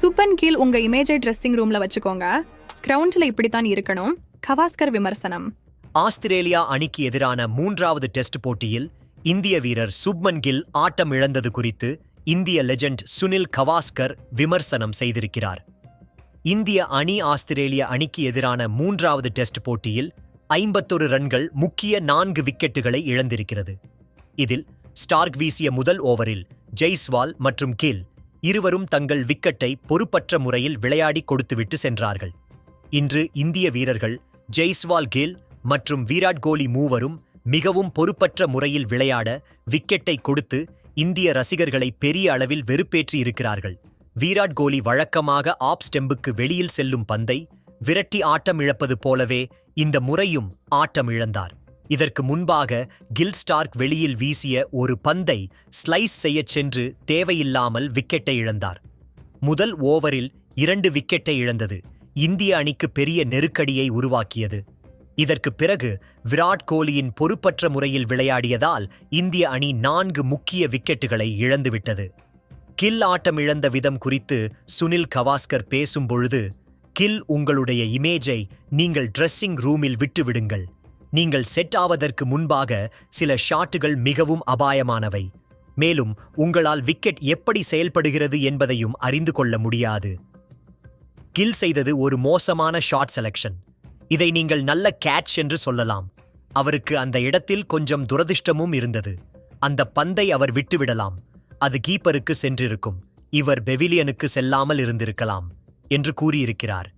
சுப்பன் கீழ் உங்க இமேஜை ட்ரெஸ்ஸிங் ரூம்ல வச்சுக்கோங்க. கிரவுண்ட்ல இப்படித்தான் இருக்கணும். கவாஸ்கர் விமர்சனம். ஆஸ்திரேலியா அணிக்கு எதிரான 3வது டெஸ்ட் போட்டியில் இந்திய வீரர் சுப்மன் கில் ஆட்டம் இழந்தது குறித்து இந்திய லெஜெண்ட் சுனில் கவாஸ்கர் விமர்சனம் செய்திருக்கிறார். இந்திய அணி ஆஸ்திரேலிய அணிக்கு எதிரான 3வது டெஸ்ட் போட்டியில் 51 ரன்கள் முக்கிய 4 விக்கெட்டுகளை இழந்திருக்கிறது. இதில் ஸ்டார்க் வீசிய முதல் ஓவரில் ஜெய்ஸ்வால் மற்றும் கில் இருவரும் தங்கள் விக்கெட்டை பொறுப்பற்ற முறையில் விளையாடி கொடுத்துவிட்டு சென்றார்கள். இன்று இந்திய வீரர்கள் ஜெய்ஸ்வால், கில் மற்றும் விராட் கோலி மூவரும் மிகவும் பொறுப்பற்ற முறையில் விளையாட விக்கெட்டை கொடுத்து இந்திய ரசிகர்களை பெரிய அளவில் வெறுப்பேற்றி இருக்கிறார்கள். விராட் கோலி வழக்கமாக ஆப் ஸ்டெம்புக்கு வெளியில் செல்லும் பந்தை விரட்டி ஆட்டம் இழப்பது போலவே இந்த முறையும் ஆட்டம் இழந்தார். இதற்கு முன்பாக கில் ஸ்டார்க் வெளியில் வீசிய ஒரு பந்தை ஸ்லைஸ் செய்யச் சென்று தேவையில்லாமல் விக்கெட்டை இழந்தார். முதல் ஓவரில் 2 விக்கெட்டை இழந்தது இந்திய அணிக்கு பெரிய நெருக்கடியை உருவாக்கியது. இதற்கு பிறகு விராட் கோலியின் பொறுப்பற்ற முறையில் விளையாடியதால் இந்திய அணி 4 முக்கிய விக்கெட்டுகளை இழந்துவிட்டது. கில் ஆட்டம் இழந்த விதம் குறித்து சுனில் கவாஸ்கர் பேசும்பொழுது, கில், உங்களுடைய இமேஜை நீங்கள் ட்ரெஸ்ஸிங் ரூமில் விட்டுவிடுங்கள். நீங்கள் செட் ஆவதற்கு முன்பாக சில ஷாட்டுகள் மிகவும் அபாயமானவை. மேலும் உங்களால் விக்கெட் எப்படி செயல்படுகிறது என்பதையும் அறிந்து கொள்ள முடியாது. கில் செய்தது ஒரு மோசமான ஷாட் செலக்ஷன். இதை நீங்கள் நல்ல கேட்ச் என்று சொல்லலாம். அவருக்கு அந்த இடத்தில் கொஞ்சம் துரதிர்ஷ்டமும் இருந்தது. அந்த பந்தை அவர் விட்டுவிடலாம். அது கீப்பருக்கு சென்றிருக்கும். இவர் பெவிலியனுக்கு செல்லாமல் இருந்திருக்கலாம் என்று கூறியிருக்கிறார்.